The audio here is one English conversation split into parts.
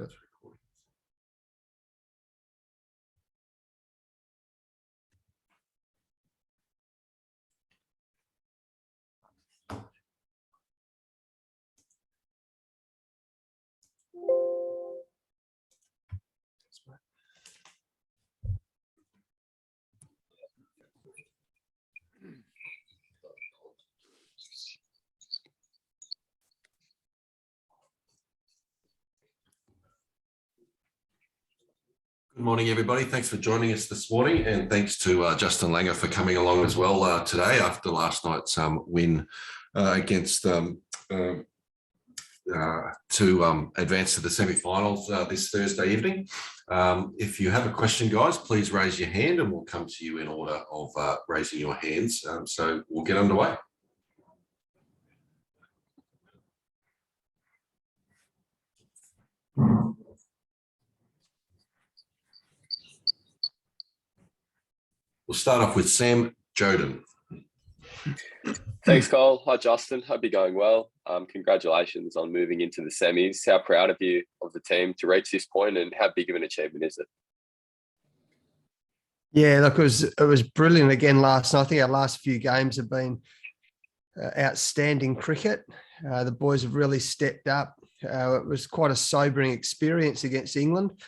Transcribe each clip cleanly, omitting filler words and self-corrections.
that's recording. Good morning, everybody. Thanks for joining us this morning, and thanks to Justin Langer for coming along as well today after last night's win against to advance to the semi-finals this Thursday evening. If you have a question, guys, please raise your hand and we'll come to you in order of raising your hands. So we'll get underway. We'll start off with Sam Joden. Thanks, Cole. Hi, Justin. Hope you're going well. Congratulations on moving into the semis. How proud of you of the team to reach this point, and how big of an achievement is it? Yeah, look, it was brilliant again last night. I think our last few games have been outstanding cricket. The boys have really stepped up. It was quite a sobering experience against England.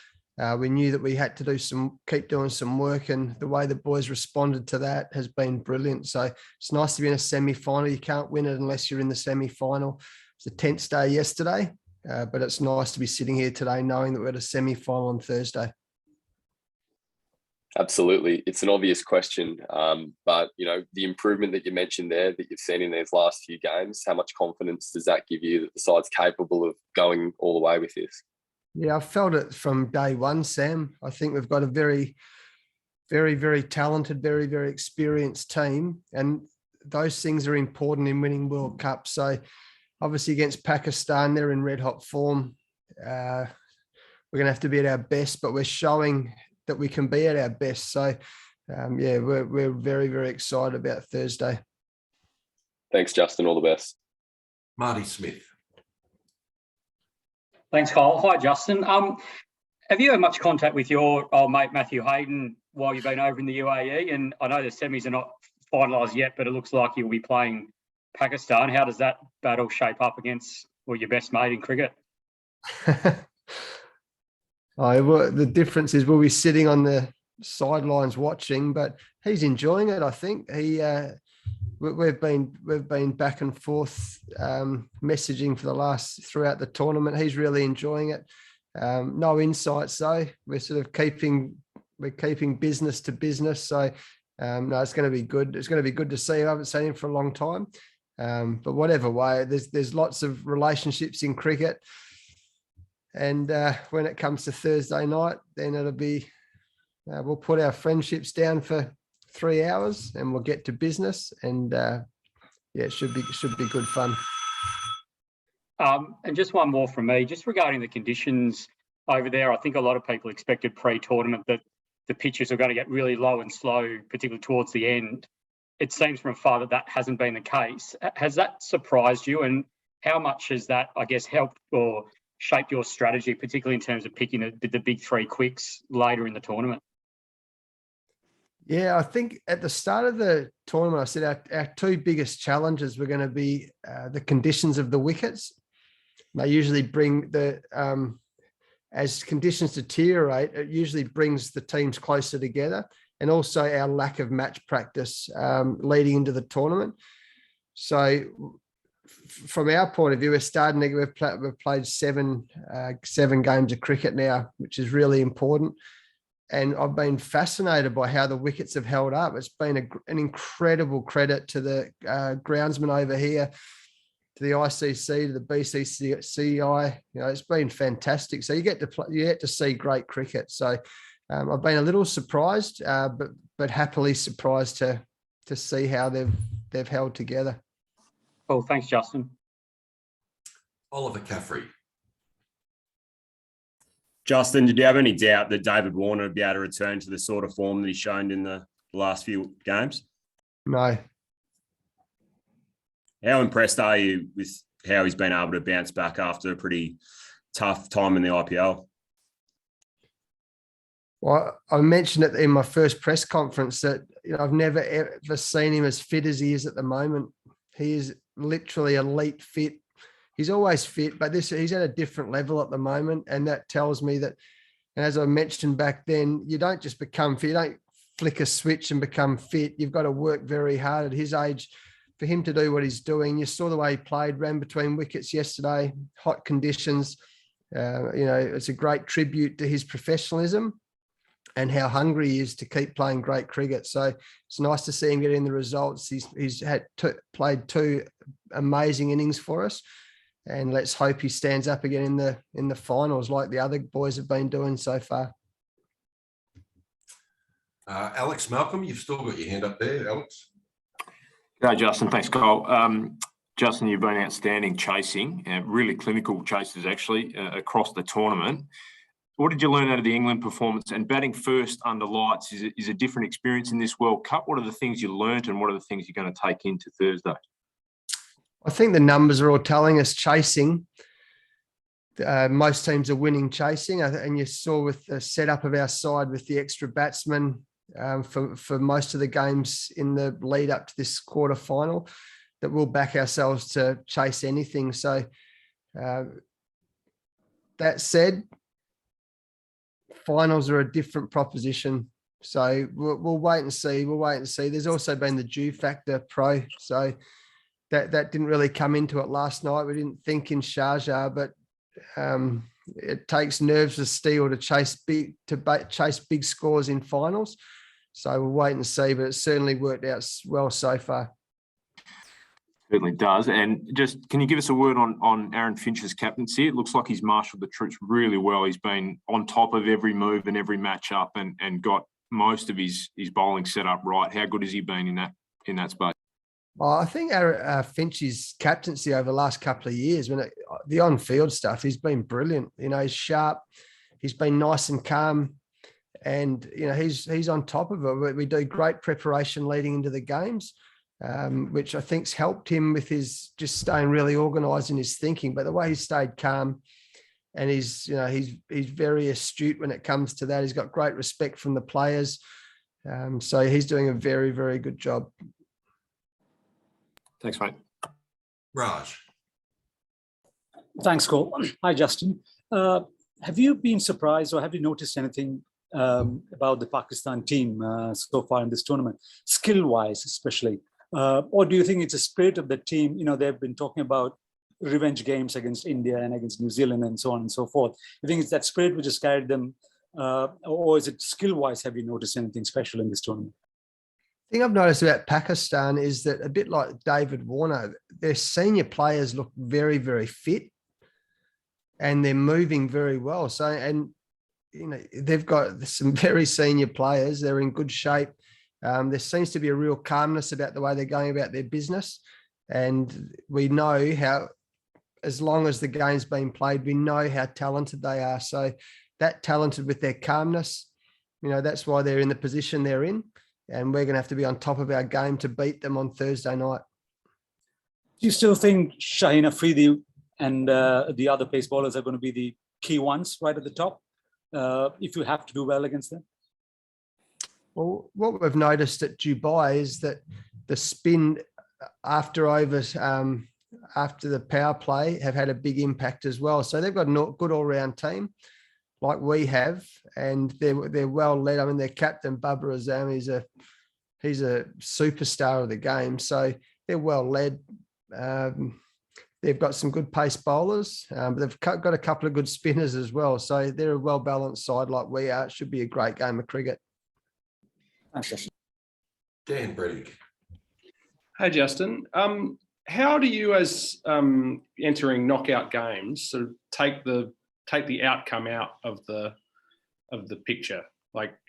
We knew that we had to keep doing some work, and the way the boys responded to that has been brilliant. So it's nice to be in a semi-final. You can't win it unless you're in the semi-final. It's a tense day yesterday, but it's nice to be sitting here today knowing that we're at a semi-final on Thursday. Absolutely. It's an obvious question, but the improvement that you mentioned there that you've seen in these last few games, how much confidence does that give you that the side's capable of going all the way with this? Yeah, I felt it from day one, Sam. I think we've got a very, very, very talented, very, very experienced team, and those things are important in winning World Cup. So obviously against Pakistan, they're in red hot form. We're going to have to be at our best, but we're showing that we can be at our best. So yeah, we're very, very excited about Thursday. Thanks, Justin. All the best. Marty Smith. Thanks, Cole. Hi, Justin. Have you had much contact with your old mate Matthew Hayden while you've been over in the UAE? And I know the semis are not finalised yet, but it looks like you'll be playing Pakistan. How does that battle shape up against your best mate in cricket? Well, the difference is we'll be sitting on the sidelines watching, but he's enjoying it. I think we've been back and forth messaging throughout the tournament. He's really enjoying it. No insights though. We're sort of keeping business to business. So no, it's going to be good. It's going to be good to see. I haven't seen him for a long time. But whatever way, there's lots of relationships in cricket. And when it comes to Thursday night, then it'll be we'll put our friendships down for 3 hours and we'll get to business, and yeah, it should be good fun. And just one more from me, just regarding the conditions over there. I think a lot of people expected pre-tournament that the pitches are going to get really low and slow, particularly towards the end. It seems from afar that hasn't been the case. Has that surprised you, and how much has that, I guess, helped or shaped your strategy, particularly in terms of picking the big three quicks later in the tournament? Yeah, I think at the start of the tournament, I said our two biggest challenges were going to be the conditions of the wickets. They usually bring as conditions deteriorate, it usually brings the teams closer together, and also our lack of match practice leading into the tournament. So from our point of view, we've played seven games of cricket now, which is really important. And I've been fascinated by how the wickets have held up. It's been an incredible credit to the groundsmen over here, to the ICC, to the BCCI. It's been fantastic. So you get to see great cricket. So I've been a little surprised, but happily surprised to see how they've held together. Cool. Thanks, Justin. Oliver Caffrey. Justin, did you have any doubt that David Warner would be able to return to the sort of form that he's shown in the last few games? No. How impressed are you with how he's been able to bounce back after a pretty tough time in the IPL. Well, I mentioned it in my first press conference that I've never ever seen him as fit as he is at the moment. He is literally elite fit. He's always fit, but he's at a different level at the moment, and that tells me that. And as I mentioned back then, you don't just become fit. You don't flick a switch and become fit. You've got to work very hard at his age for him to do what he's doing. You saw the way he played, ran between wickets yesterday, hot conditions. It's a great tribute to his professionalism and how hungry he is to keep playing great cricket. So it's nice to see him getting the results. He's played 2 amazing innings for us, and let's hope he stands up again in the finals like the other boys have been doing so far. Alex Malcolm, you've still got your hand up there, Alex. G'day, Justin. Thanks, Cole. Justin, you've been outstanding chasing, really clinical chases actually across the tournament. What did you learn out of the England performance? And batting first under lights is a different experience in this World Cup. What are the things you learned, and what are the things you're going to take into Thursday? I think the numbers are all telling us chasing. Most teams are winning chasing, and you saw with the setup of our side with the extra batsmen for most of the games in the lead up to this quarter final, that we'll back ourselves to chase anything. So that said, finals are a different proposition. So we'll wait and see. There's also been the Dew Factor Pro. So that didn't really come into it last night. We didn't think in Sharjah, but it takes nerves of steel to chase big scores in finals. So we'll wait and see, but it's certainly worked out well so far. Certainly does. And just, can you give us a word on Aaron Finch's captaincy? It looks like he's marshalled the troops really well. He's been on top of every move and every matchup, and got most of his bowling set up right. How good has he been in that space? Well, I think Finch's captaincy over the last couple of years, the on-field stuff, he's been brilliant. He's sharp. He's been nice and calm, and he's on top of it. We do great preparation leading into the games, which I think's helped him with his just staying really organised in his thinking. But the way he stayed calm, and he's very astute when it comes to that. He's got great respect from the players, so he's doing a very, very good job. Thanks, mate. Raj. Thanks, Cole. Hi, Justin. Have you been surprised, or have you noticed anything about the Pakistan team so far in this tournament, skill-wise especially? Or do you think it's a spirit of the team? They've been talking about revenge games against India and against New Zealand and so on and so forth. You think it's that spirit which has carried them, or is it skill-wise? Have you noticed anything special in this tournament? The thing I've noticed about Pakistan is that, a bit like David Warner, their senior players look very, very fit, and they're moving very well. So, and they've got some very senior players. They're in good shape. There seems to be a real calmness about the way they're going about their business, and we know how, as long as the game's been played, we know how talented they are. So that talented with their calmness, that's why they're in the position they're in. And we're going to have to be on top of our game to beat them on Thursday night. Do you still think Shaheen Afridi and the other pace bowlers are going to be the key ones right at the top if you have to do well against them? Well, what we've noticed at Dubai is that the spin after overs, after the power play, have had a big impact as well. So they've got a good all-round team like we have, and they're well led. I mean, their captain, Babar Azam, he's a superstar of the game. So they're well led. They've got some good pace bowlers, but they've got a couple of good spinners as well. So they're a well-balanced side like we are. It should be a great game of cricket. Thanks, Justin. Dan Brettig. Hey, Justin. How do you, as entering knockout games, sort of take the outcome out of the picture?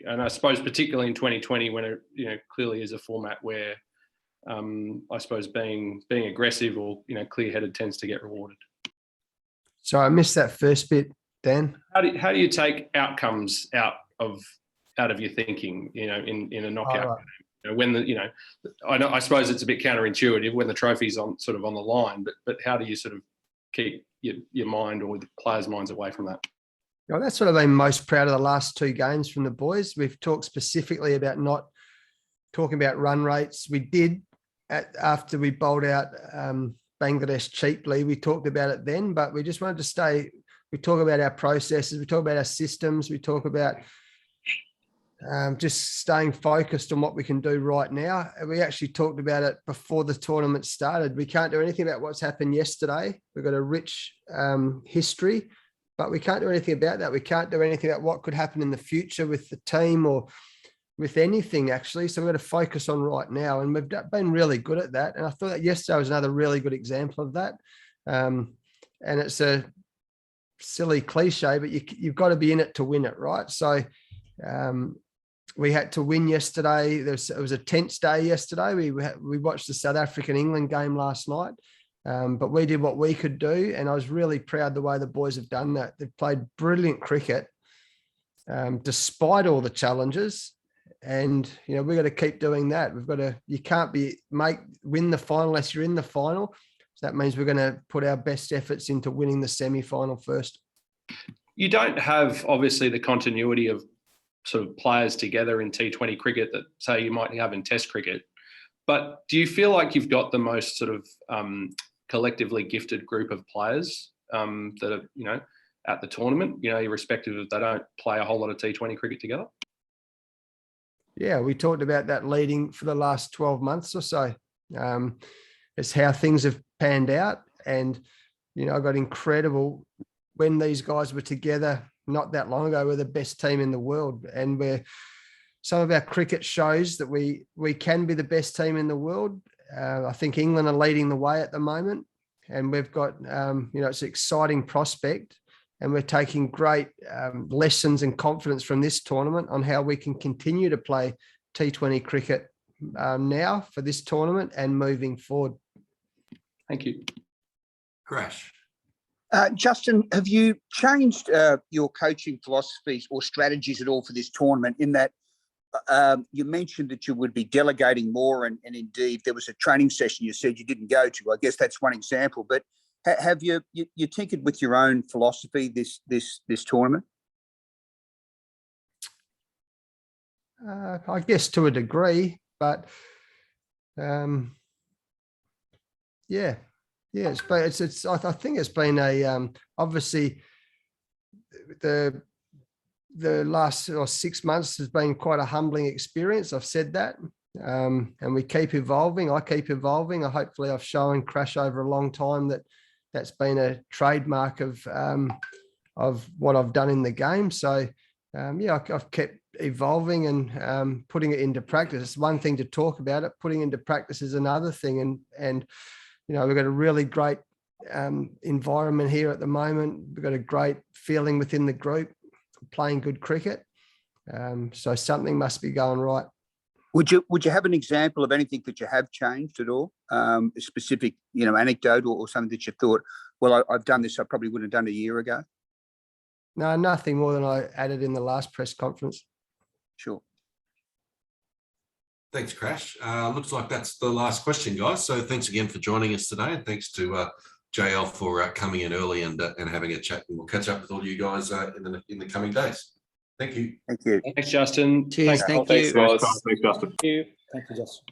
And I suppose particularly in 2020, when it clearly is a format where I suppose being aggressive or clear-headed tends to get rewarded. So I missed that first bit, Dan. How do you take outcomes out of your thinking? In a knockout game, when I suppose it's a bit counterintuitive when the trophy's on the line, but how do you sort of keep your mind or the players' minds away from that? You know, that's what I've been most proud of the last 2 games from the boys. We've talked specifically about not talking about run rates. We did after we bowled out Bangladesh cheaply. We talked about it then, but we just wanted to stay. We talk about our processes. We talk about our systems. We talk about just staying focused on what we can do right now. We actually talked about it before the tournament started. We can't do anything about what's happened yesterday. We've got a rich history, but we can't do anything about that. We can't do anything about what could happen in the future with the team or with anything, actually. So we've got to focus on right now, and we've been really good at that. And I thought that yesterday was another really good example of that. And it's a silly cliche, but you've got to be in it to win it, right? So we had to win yesterday. It was a tense day yesterday. We watched the South African-England game last night, but we did what we could do, and I was really proud the way the boys have done that. They've played brilliant cricket despite all the challenges, and you know we've got to keep doing that. You can't win the final unless you're in the final. So that means we're going to put our best efforts into winning the semi-final first. You don't have obviously the continuity of sort of players together in T20 cricket that say you might have in Test cricket, but do you feel like you've got the most sort of collectively gifted group of players that are at the tournament, irrespective of they don't play a whole lot of T20 cricket together? Yeah, we talked about that leading for the last 12 months or so. It's how things have panned out, and I got incredible when these guys were together not that long ago. We're the best team in the world, and some of our cricket shows that we can be the best team in the world. I think England are leading the way at the moment, and we've got it's an exciting prospect, and we're taking great lessons and confidence from this tournament on how we can continue to play T20 cricket now for this tournament and moving forward. Thank you. Crash. Justin, have you changed your coaching philosophies or strategies at all for this tournament, in that you mentioned that you would be delegating more, and indeed there was a training session you said you didn't go to. I guess that's one example, but have you tinkered with your own philosophy this tournament? I guess to a degree, but yeah. I think it's been a obviously the last 6 months has been quite a humbling experience. I've said that, and we keep evolving. I keep evolving. Hopefully, I've shown Crash over a long time that's been a trademark of what I've done in the game. So I've kept evolving and putting it into practice. It's one thing to talk about it; putting into practice is another thing. And we've got a really great environment here at the moment. We've got a great feeling within the group, playing good cricket. So something must be going right. Would you have an example of anything that you have changed at all? A specific, anecdote or something that you thought, well, I've done this, I probably wouldn't have done a year ago? No, nothing more than I added in the last press conference. Sure. Thanks, Crash. Looks like that's the last question, guys. So thanks again for joining us today, and thanks to JL for coming in early and having a chat. And we'll catch up with all you guys in the coming days. Thank you. Thank you. Thanks, Justin. Cheers. Thanks, guys. Thanks, Justin. Thank you, Justin.